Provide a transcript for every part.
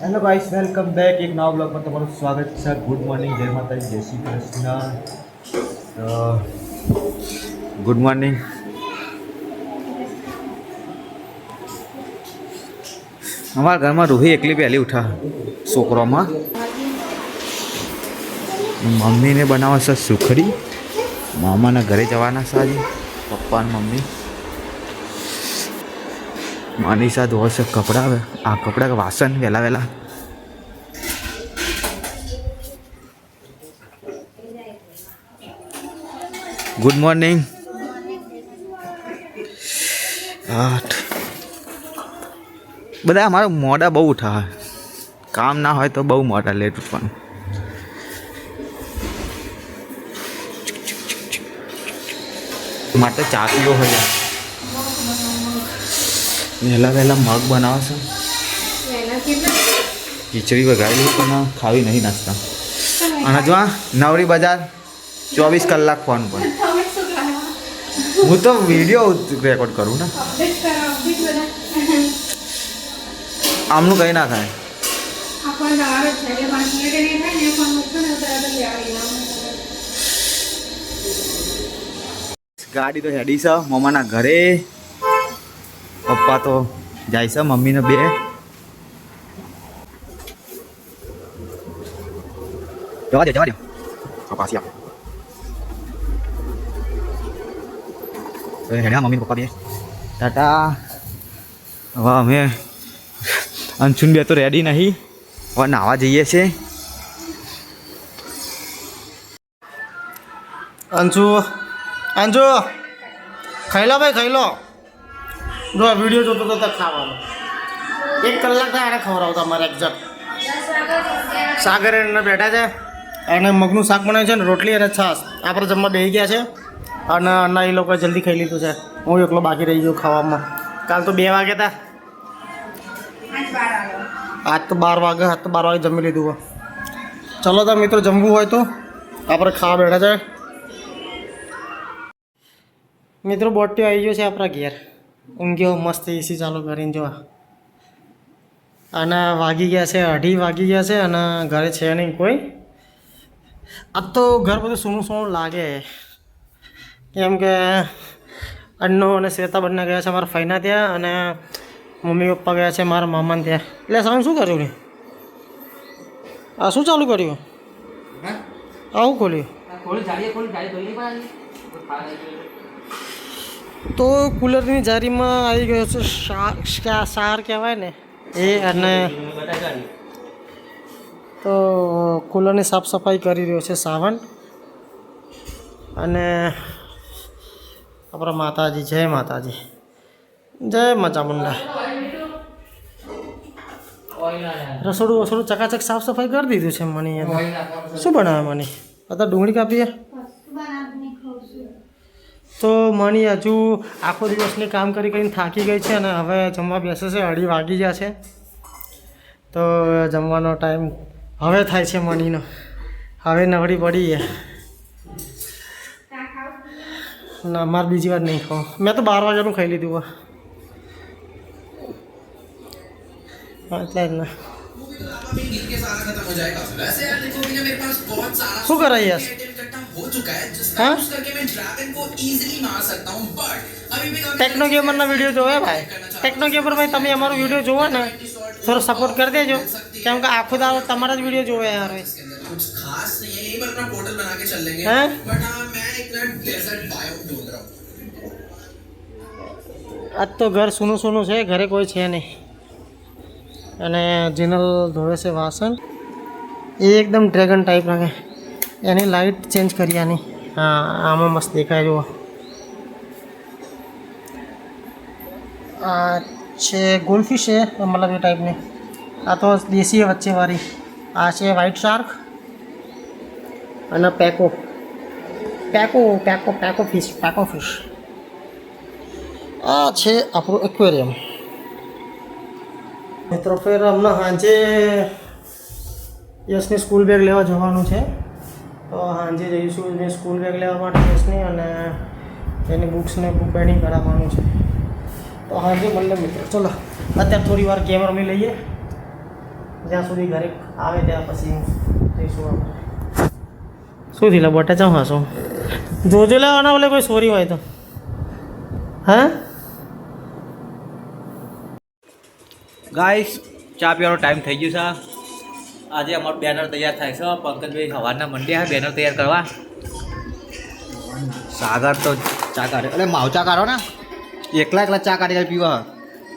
Hello guys, welcome back એક નવા બ્લોગમાં તમારું સ્વાગત છે. ગુડ મોર્નિંગ, જય માતાજી, જય શ્રી કૃષ્ણ. Good morning. અમારા ઘરમાં રૂહી એકલી પહેલી ઉઠા છોકરોમાં. મમ્મીને બનાવે છે સુખડી. મામાના ઘરે જવાના છે આજે, પપ્પા અને મમ્મી. મનીષા ધોવે છે કપડાં. આ કપડાં વાસણ વહેલા વહેલા. Good morning. 8 બધા અમારા મોડા બહુ ઉઠા, કામ ના હોય તો બહુ મોડા લેટ ઉઠવાનું. માટે ચા પીવો હોય. વહેલા વહેલા મગ બનાવે છે, ખીચડી વગાડેલી પણ ખાવી નહીં નાસ્તા. અને જો નવરી બજાર 24 કલાક ફોન પર. હું તો વિડીયો રેકોર્ડ કરું ને, આમનું કંઈ ના થાય. ગાડી તો હેડી છે મમ્માના ઘરે. પપ્પા તો જાય છે, મમ્મીને બે. જવા દો પાછી આપ. હેડ્યા મમ્મી પપ્પા બે ટાટા. હવે અમે અંશુન બે તો રેડી નહીં, હવે નાવા જઈએ છે. અંશુ ખાઈ લો ભાઈ, ખાઈ લો. જો આ વિડીયો જોતો તો ખાવાનો 1 કલાક થાય એને ખવડાવતા અમારે એક્ઝેક્ટ. સાગર એને બેઠા છે અને મગનું શાક બનાવ્યું છે ને રોટલી અને છાશ. આપણે જમવા બેસી ગયા છે અને અન્ના એ લોકોએ જલ્દી ખાઈ લીધું છે. હું એકલો બાકી રહી ગયો ખાવામાં. કાલ તો 2 વાગ્યા હતા, આજ તો 12 વાગે. આજ તો 12 વાગે જમી લીધું. ચલો તો મિત્રો, જમવું હોય તો આપણે ખાવા બેઠા છે. મિત્રો બોટ્યો આવી ગયો છે આપણા ઘેર. ઊંઘ્યો મસ્ત, એસી ચાલુ કરીને જોવા. અને વાગી ગયા છે 2:30 વાગી ગયા છે અને ઘરે છે નહીં કોઈ. આજ તો ઘર બધું સૂનું સૂનું લાગે, કેમ કે અન્નો અને શ્વેતા બંને ગયા છે મારા ફઈના ત્યાં, અને મમ્મી પપ્પા ગયા છે મારા મામાને ત્યાં. એટલે સામે શું કર્યું ને? આ શું ચાલુ કર્યું? આવું ખોલ્યું તો કુલરની જારીમાં આવી ગયો છે સાર કહેવાય ને એ. અને તો કુલરની સાફ સફાઈ કરી રહ્યો છે સાવન. અને આપણા માતાજી, જય માતાજી, જય ચામુંડા. રસોડું ચકાચક સાફ સફાઈ કરી દીધું છે. મને શું બનાવે મને? અત્યારે ડુંગળી કાપીએ તો મણી હજુ આખો દિવસની કામ કરીને થાકી ગઈ છે અને હવે જમવા બેસે છે. 2:30 વાગી ગયા છે તો જમવાનો ટાઈમ હવે થાય છે મણીનો. હવે નવડી પડી છે. ના, મારે બીજી વાર નહીં ખાવું. મેં તો 12 વાગ્યાનું ખાઈ લીધું. એટલે જ ને. શું કરાય યસ? हाँ टेक्नो गेमर विडियो जो है भाई, टेक्नो गेमर भाई તમે અમારો વિડિયો જોવો ને થોડો સપોર્ટ કરી દેજો, કેમ કે આખો દાડો તમારા જ વિડિયો જોવે યાર. कुछ खास नहीं है, यहीं पर अपना पोर्टल बना के चल लेंगे. बट हां मैं एक डेजर्ट बायो ढूंढ रहा हूं. आज तो घर सुनो सुनो છે, ઘરે કોઈ છે નહીં. અને જીનલ ધોવે છે વાસણ. એ એકદમ ડ્રેગન ટાઈપ લાગે. એની લાઇટ ચેન્જ કરી આની. હા, આમાં મસ્ત દેખાય. જુઓ, આ છે ગોલ્ડફિશ છે, મતલબ એ ટાઈપની. આ તો દેશી વચ્ચેવાળી. આ છે વ્હાઇટ શાર્ક અને પેકો ફિશ. આ છે આપણું એક્વેરિયમ. મિત્રો ફેર હમણાં સાંજે યશની સ્કૂલ બેગ લેવા જવાનું છે, તો સાંજે જઈશું એને સ્કૂલ બેગ લેવા માટે યશની, અને એની બુક્સને બુક બેન્ડિંગ કરાવવાનું છે. તો સાંજે મળે મિત્રો. ચલો અત્યારે થોડી વાર ગેમ રમી લઈએ. જ્યાં સુધી ઘરે આવે ત્યાં પછી જઈશું આપણે. શું થયેલા બટા ચાં હશો જોજો લેવાના બોલે કોઈ સોરી હોય તો હા ગાઈસ ચા પીવાનો ટાઈમ થઈ ગયો છે. આજે અમારું બેનર તૈયાર થાય છે. પંકજભાઈ સવારના મંડ્યા છે બેનર તૈયાર કરવા. સાગર તો ચા કાઢે એટલે માવ ચા કાઢો ને એકલા ચા કાઢી પીવા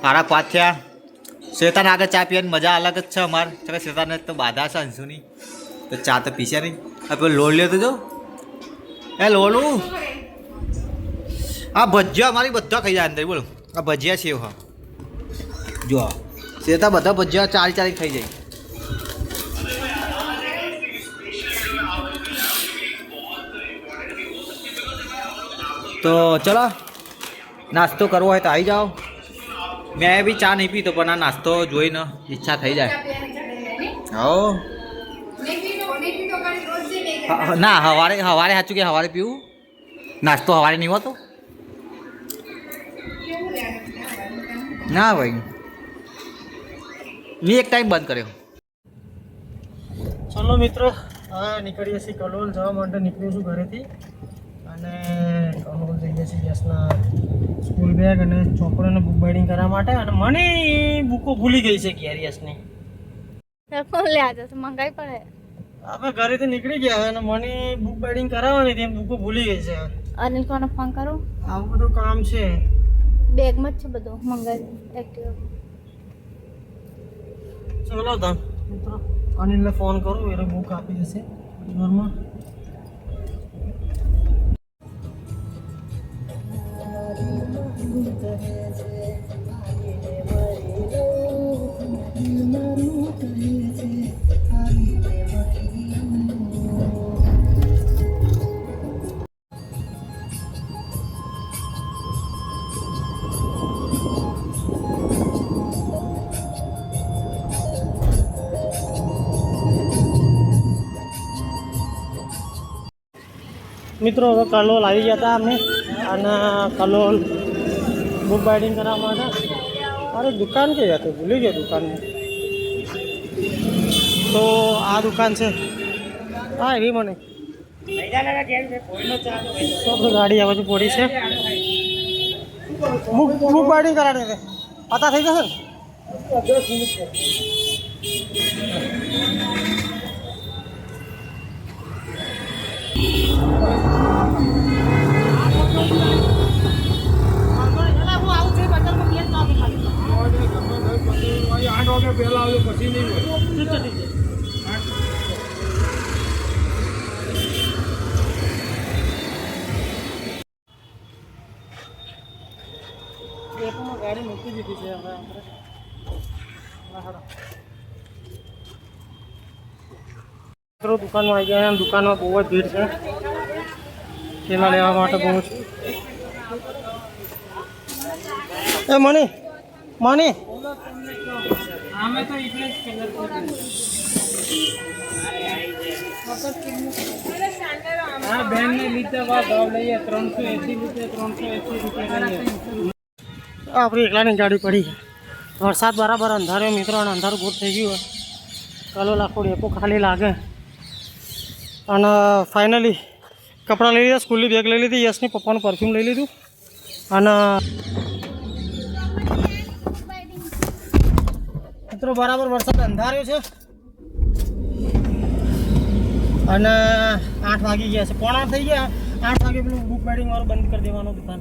5:30 થયા. શેતાન આગળ ચા પીવાની મજા અલગ જ છે અમારે. શેતાને તો બાધા છે અંશુની તો ચા તો પીશે નહીં. હવે લોલ લે તો જો એ લોલું આ ભજીયા અમારી બધા ખાઈ જાય અંદર બોલો. આ ભજીયા છે હા જો શેતા બધા ભજીયા ચારી ખાઈ જાય. તો ચલો નાસ્તો કરવો હોય તો આવી જાઓ. મેં બી ચા નહીં પીતો પણ આ નાસ્તો જોઈને ઈચ્છા થઈ જાય. હો ના સવારે સાચું કે સવારે પીવું નાસ્તો સવારે નહીં હોતો ના ભાઈ મેં એક ટાઈમ બંધ કર્યો. ચલો મિત્રો હા નીકળીએ છીએ કલોલ જવા માટે નીકળ્યું છું ઘરેથી અને કલોલ જઈએ છીએ યશના સ્કૂલ બેગ અને ચોપડીને બુક બાઇડિંગ કરવા માટે અને મને બુકો ભૂલી ગઈ છે કે યાર યશની મંગાઈ પડે આપણે ઘરેથી નીકળી ગયા અને મને બુક બાઇડિંગ કરાવવાની હતી બુકો ભૂલી ગઈ છે. અનિલ કોને ફોન કરું આવું બધું કામ છે બેગમાં જ છે બધું મંગાઈ એક્ટિવ. ચલો તો મિત્રો અનિલને ફોન કરું એને બુક આપી જશે ઘરમાં. મિત્રો હવે કલોલ આવી ગયા હતા અમે અને કલોલ બુક બાઇડિંગ કરવા માટે. અરે દુકાન કઈ હતી ભૂલી ગયો દુકાનની. તો આ દુકાન છે હા એવી મને ગાડી આ બાજુ પડી છે બુક બાઇડિંગ કરાવે છે પતા થઈ જશે ને. ગાડી મૂકી દીધી છે હવે આપણે દુકાનમાં આવી ગયા દુકાનમાં બહુ જ ભીડ છે કેલા લેવા માટે બહુ છે. એ મની આમે તો એટલે જ હા બેન ને લીધે ભાવ લઈએ 380 રૂપિયા લઈએ. આપણી એકલાની ગાડી પડી વરસાદ બરાબર અંધાર્યો મિત્રો અને અંધારું બહુ થઈ ગયું કલોલ આખો ડેપો ખાલી લાગે અને ફાઇનલી કપડાં લઈ લીધા સ્કૂલની બેગ લઈ લીધી યશની પપ્પાનું પરફ્યુમ લઈ લીધું અને મિત્રો બરાબર વરસાદ અંધાર્યો છે અને 8 વાગી ગયા છે 7:45 થઈ ગયા 8 વાગે પેલું બુક બાઇડિંગ વાળું બંધ કરી દેવાનું દુકાન.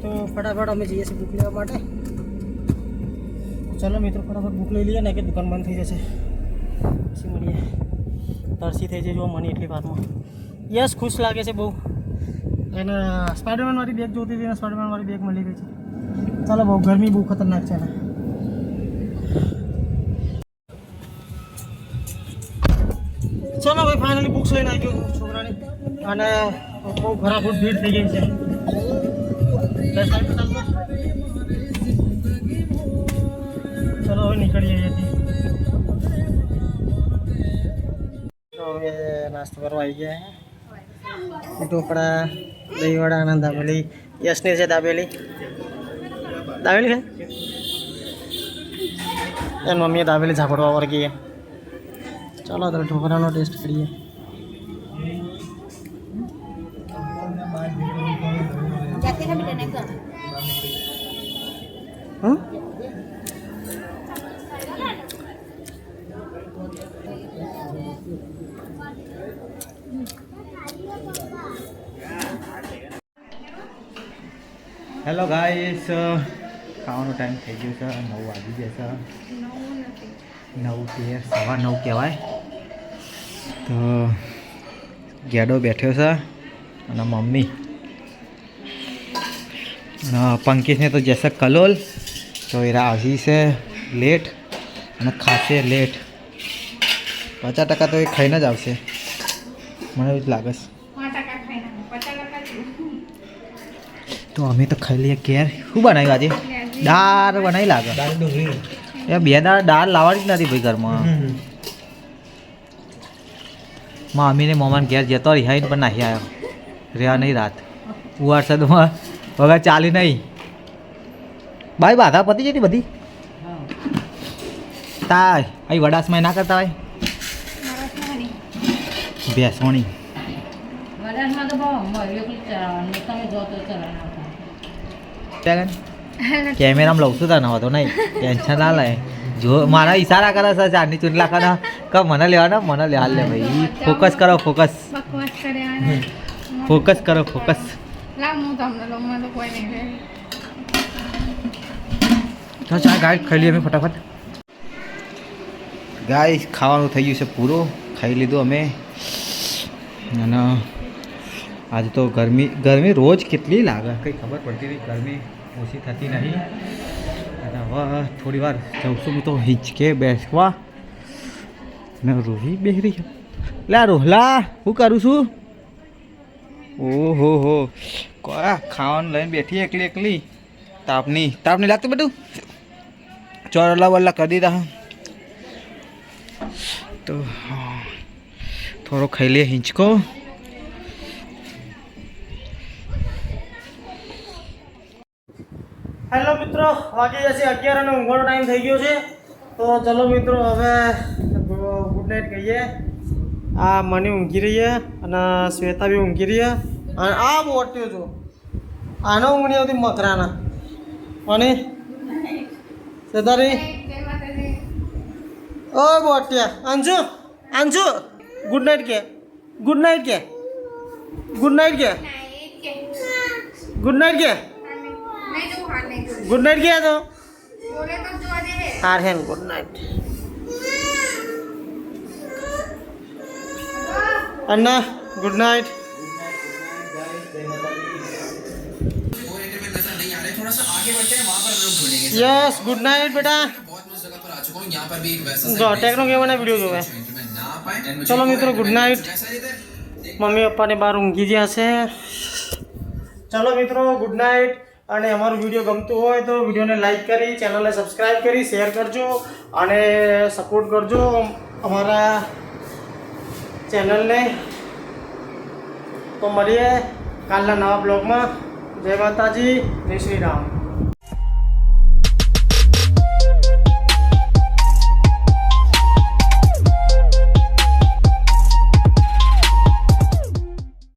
તો ફટાફટ અમે જઈએ છીએ બુક લેવા માટે. ચલો મિત્રો ફટાફટ બુક લઈ લઈએ ને કે દુકાન બંધ થઈ જશે પછી મળીએ. તરસી થઈ જાય જો મને એટલી વારમાં યસ ખુશ લાગે છે બહુ એને સ્પાઈડરમેન વાળી બેગ જોતી હતી ને સ્પાઈડરમેન વાળી બેગ મળી ગઈ છે. ચાલો બહુ ગરમી બહુ ખતરનાક છે ને ચલો ભાઈ ફાઇનલી બુક્સ લઈને આવી ગયો છોકરાની અને બહુ ઘરાખૂટ ભીડ થઈ ગઈ છે. ચલો હવે નીકળીએ અહીંયાથી. તો હવે નાસ્તો કરવા આવી ગયા ઢોકળા દહીંવડા અને દાબેલી યશની છે દાબેલી છે એની મમ્મીએ દાબેલી ઝાપડવા વર્ગી ચાલો તો ઢોકળાનો ટેસ્ટ કરીએ. જાતે ખા બેટા નહીં કર. હમ હેલો ગાઈસ, ખાવાનો ટાઈમ થઈ ગયો છે. 9 વાગી ગયા છે. 9 સવા 9 કહેવાય. તો ગેડો બેઠ્યો છે અને મમ્મી અને પંકજને તો જશે કલોલ. તો એ આવી છે લેટ અને ખાશે લેટ. 50% તો એ ખાઈને જ આવશે, મને એવું જ લાગે છે. તો અમે તો ખાઈ લઈએ ઘેર. શું બનાવ્યું આજે? દાળ બનાવી લાગે. એ બે દાળ લાવવાની જ નથી ભાઈ ઘરમાં. મમ્મીને મોમાન ઘેર જતો રિહાઈને પણ નાહી આવ્યો. રહ્યા નહીં રાત વરસાદમાં વગર ચાલી નહીં. ભાઈ બાધા પતી જતી બધી તાય અહીં વડાસમાં ના કરતા હોય બેસવાણી. કેમેરામાં લઉં છું તને તો નહીં ટેન્શન ના લે. જો મારા ઈશારા કરે છે ચારની ચૂંટલા કરે કે મને લેવાના મને લેવા લે ભાઈ. ફોકસ કરો ફોકસ ફોકસ કરો ફોકસ. તો ચા ગાય ખાઈ લઈએ અમે ફટાફટ. ગાય ખાવાનું થઈ ગયું છે પૂરો. ખાઈ લીધું અમે. અને આજે તો ગરમી રોજ કેટલી લાગે કંઈ ખબર પડતી નહીં. ગરમી ઓછી થતી નહીં. અને હવે થોડી વાર જઉં છું હું તો હિંચકે બેસવા. ને રોહી બેસી રહી લે. રોહલા હું કરું છું? ઓહો હો કયા ખાવાનું લઈને બેઠી એકલી એકલી. તાપની લાગતું બધું ચોરલા વલ્લા કરી દીધા. તો થોડો ખાઈ લઈએ હિંચકો. હેલો મિત્રો, વાગી જશે 11 અને ઊંઘવાનો ટાઈમ થઈ ગયો છે. તો ચલો મિત્રો હવે ગુડ નાઇટ કહીએ. આ મને ઊંઘી રહી છે અને શ્વેતા બી ઊંઘી રહી છે. અને આ બોટ્યો છો આનો ઊંઘ નહીં આવતી મકરાના. અને શ્વેતારી ઓ બોટ્યા અંજુ અંજુ ગુડ નાઇટ કે ગુડ નાઇટ કે ગુડ નાઇટ કે ગુડ નાઇટ કે ગુડ નાઇટ ગયા તો હાર હે ગુડ નાઇટ. अन्ना good night. Yes good night बेटा. जो टेक्नो के बना वीडियो जो है. चलो मित्रों गुड नाइट. मम्मी पप्पा ने बार ઊંઘી ગયા છે. ચલો મિત્રો ગુડ નાઇટ. અને અમારો વિડીયો ગમતો હોય તો વિડીયોને લાઈક કરી, ચેનલને સબસ્ક્રાઈબ કરી, શેર કરજો અને સપોર્ટ કરજો અમારા ચેનલને. તો મળીએ કાલના નવા બ્લોગમાં. જય માતાજી, જય શ્રી રામ.